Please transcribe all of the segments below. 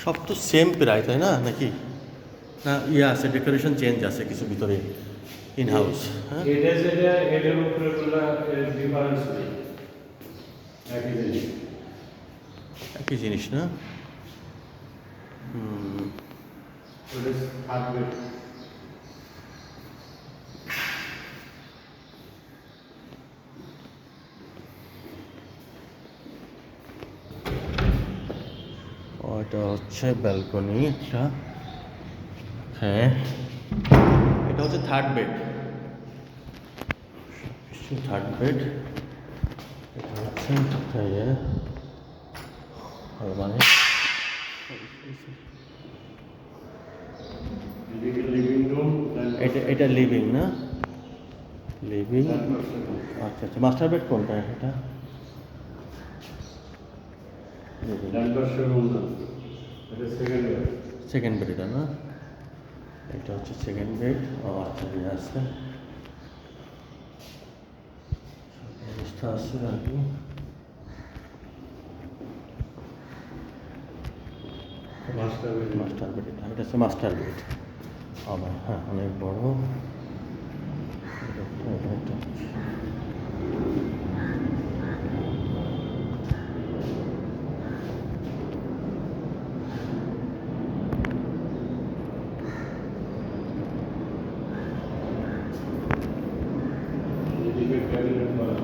সব তো সেম প্রায়, তাই না নাকি? না ইয়ে আছে, ডেকোরেশন চেঞ্জ আছে কিছু ভিতরে ইন হাউস। হ্যাঁ, এটা যেটা এটার উপরে গুলা ডিফারেন্স নেই, একই জিনিস। একই জিনিস না? হুম, ওটা থাকবে। ওটা হচ্ছে ব্যালকনি একটা। হ্যাঁ, এটা হচ্ছে থার্ড বেড, থার্ড বেড। এটা হচ্ছে একটা ইয়ে, মানে লিভিং রুম, এটা লিভিং না? লিভিং। আচ্ছা আচ্ছা, মাস্টার বেড কোনটা এটা? লিভিং, রুম না, এটা সেকেন্ড ইয়ার। সেকেন্ড বেড এটা না? এটা হচ্ছে সেকেন্ড বেড। ও আচ্ছা, ইয়ে আছে, অবস্থা আছে আর কি। Master bed. মাস্টার বেড, এটা হচ্ছে মাস্টার বেড। আবার হ্যাঁ, অনেক বড়। এটা এদিকে ক্যাবিনেট করা।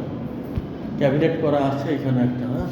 ক্যাবিনেট করা আছে এখানে একটা, হ্যাঁ।